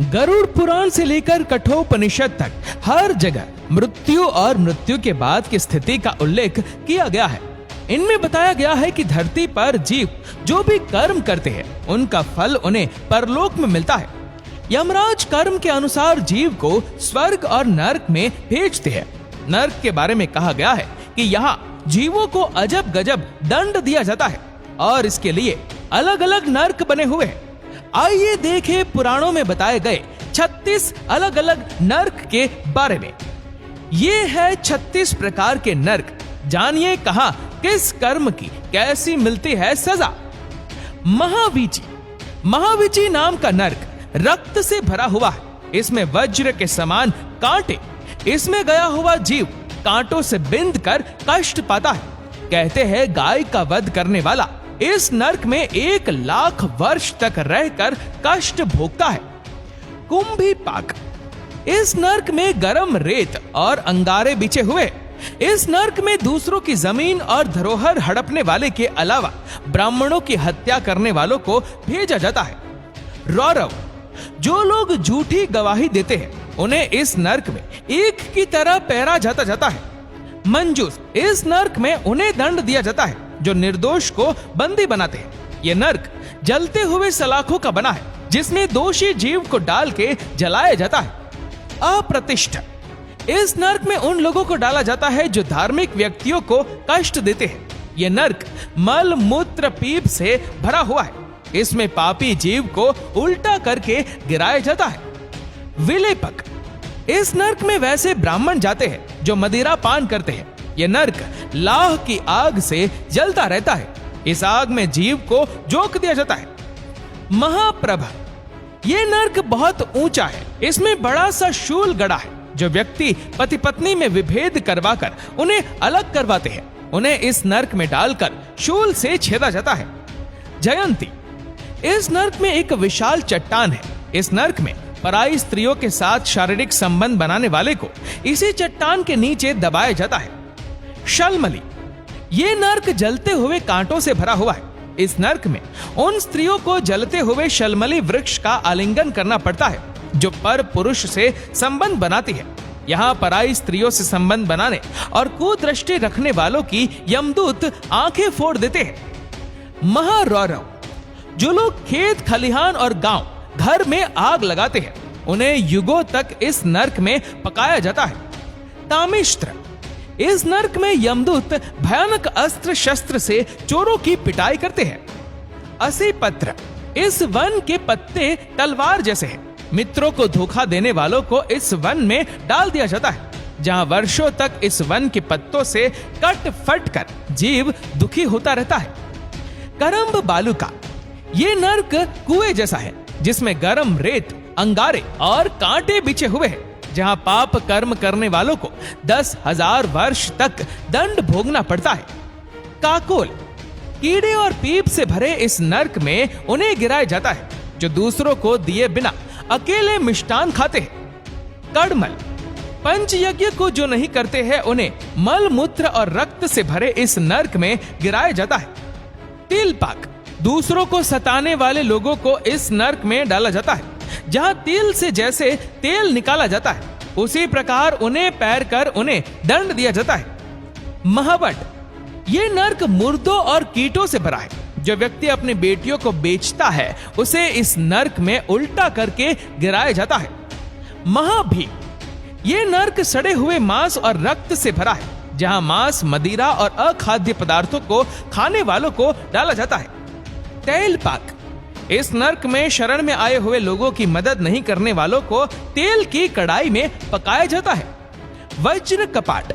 गरुड़ पुराण से लेकर कठोपनिषद तक हर जगह मृत्यु और मृत्यु के बाद की स्थिति का उल्लेख किया गया है। इनमें बताया गया है कि धरती पर जीव जो भी कर्म करते हैं उनका फल उन्हें परलोक में मिलता है। यमराज कर्म के अनुसार जीव को स्वर्ग और नरक में भेजते हैं। नरक के बारे में कहा गया है कि यहाँ जीवों को अजब गजब दंड दिया जाता है और इसके लिए अलग अलग नरक बने हुए हैं। आइए देखें पुराणों में बताए गए 36 अलग अलग नरक के बारे में। ये है 36 प्रकार के नरक। जानिए कहां किस कर्म की कैसी मिलती है सजा। महावीची नाम का नरक रक्त से भरा हुआ है। इसमें वज्र के समान कांटे। इसमें गया हुआ जीव कांटों से बिंध कर कष्ट पाता है। कहते हैं गाय का वध करने वाला इस नरक में 1 लाख वर्ष तक रहकर कष्ट भोगता है। कुंभीपाक, इस नरक में गरम रेत और अंगारे बिछे हुए। इस नरक में दूसरों की जमीन और धरोहर हड़पने वाले के अलावा ब्राह्मणों की हत्या करने वालों को भेजा जाता है। रौरव, जो लोग झूठी गवाही देते हैं उन्हें इस नरक में एक की तरह पहरा जाता है। मंजूस, इस नरक में उन्हें दंड दिया जाता है जो निर्दोष को बंदी बनाते हैं। यह नरक जलते हुए सलाखों का बना है जिसमें दोषी जीव को डाल के जलाया जाता है। अप्रतिष्ठ, इस नरक में उन लोगों को डाला जाता है जो धार्मिक व्यक्तियों को कष्ट देते हैं। यह नरक मल मूत्र पीप से भरा हुआ है। इसमें पापी जीव को उल्टा करके गिराया जाता है। विलेपक, इस नरक में वैसे ब्राह्मण जाते हैं जो मदिरा पान करते हैं। यह नरक लाह की आग से जलता रहता है। इस आग में जीव को झोंक दिया जाता है। महाप्रभ, यह नरक बहुत ऊंचा है। इसमें बड़ा सा शूल गड़ा है। जो व्यक्ति पति पत्नी में विभेद करवाकर उन्हें अलग करवाते हैं उन्हें इस नरक में डालकर शूल से छेदा जाता है। जयंती, इस नरक में एक विशाल चट्टान है। इस नरक में पराई स्त्रियों के साथ शारीरिक संबंध बनाने वाले को इसी चट्टान के नीचे दबाया जाता है। शलमली, ये नरक जलते हुए कांटों से भरा हुआ है। इस नरक में उन स्त्रियों को जलते हुए शलमली वृक्ष का आलिंगन करना पड़ता है जो पर पुरुष से संबंध बनाती है। यहाँ पराई स्त्रियों से संबंध बनाने और कुदृष्टि रखने वालों की यमदूत आंखें फोड़ देते हैं। महारौरव, जो लोग खेत खलिहान और गांव घर में आग लगाते हैं उन्हें युगों तक इस नरक में पकाया जाता है। कामिश्त्र, इस नरक में यमदूत भयानक अस्त्र शस्त्र से चोरों की पिटाई करते हैं। असीपत्र, इस वन के पत्ते तलवार जैसे हैं। मित्रों को धोखा देने वालों को इस वन में डाल दिया जाता है जहां वर्षों तक इस वन के पत्तों से कट फट कर जीव दुखी होता रहता है। करम्ब बालुका, ये नरक कुएं जैसा है जिसमें गरम रेत, अंगारे और कांटे बिछे हुए हैं जहां पाप कर्म करने वालों को 10,000 वर्ष तक दंड भोगना पड़ता है। काकोल, कीड़े और पीप से भरे इस नरक में उन्हें गिराया जाता है जो दूसरों को दिए बिना अकेले मिष्टान खाते हैं। कड़मल, पंच यज्ञ को जो नहीं करते हैं उन्हें मल मूत्र और रक्त से भरे इस नरक में गिराया जाता है। तिलपाक, दूसरों को सताने वाले लोगों को इस नरक में डाला जाता है जहां तिल से जैसे तेल निकाला जाता है उसी प्रकार उन्हें पैर कर उन्हें दंड दिया जाता है। महावट, ये नरक मुर्दों और कीटों से भरा है। जो व्यक्ति अपनी बेटियों को बेचता है उसे इस नरक में उल्टा करके गिराया जाता है। महाभीम, ये नरक सड़े हुए मांस और रक्त से भरा है जहां मांस, मदिरा और अखाद्य पदार्थों को खाने वालों को डाला जाता है। तैलपाक, इस नरक में शरण में आए हुए लोगों की मदद नहीं करने वालों को तेल की कढ़ाई में पकाया जाता है। वज्र कपाट,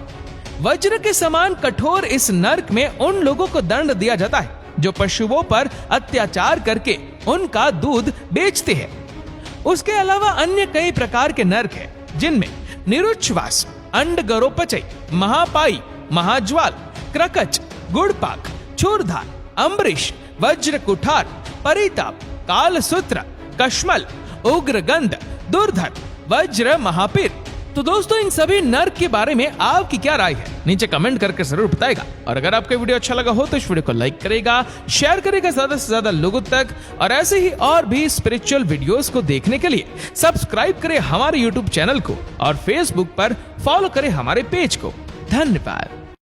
वज्र के समान कठोर इस नरक में उन लोगों को दंड दिया जाता है जो पशुओं पर अत्याचार करके उनका दूध बेचते हैं। उसके अलावा अन्य कई प्रकार के नरक हैं जिनमें निरुच्छ्वास, अंडगरोपचय, महापाई, महाज्वाल, क्रकच, गुड़पाक, छूरधार, अम्बरीश, वज्र कुठार, परिताप, कालसूत्र, कश्मल, उग्रगंध, दुर्धर, वज्र महापीर, तो दोस्तों इन सभी नर्क के बारे में आपकी क्या राय है, नीचे कमेंट करके जरूर बताएगा। और अगर आपको वीडियो अच्छा लगा हो तो इस वीडियो को लाइक करेगा, शेयर करेगा ज्यादा से ज्यादा लोगों तक, और ऐसे ही और भी स्पिरिचुअल वीडियोस को देखने के लिए सब्सक्राइब करें हमारे यूट्यूब चैनल को और फेसबुक पर फॉलो करें हमारे पेज को। धन्यवाद।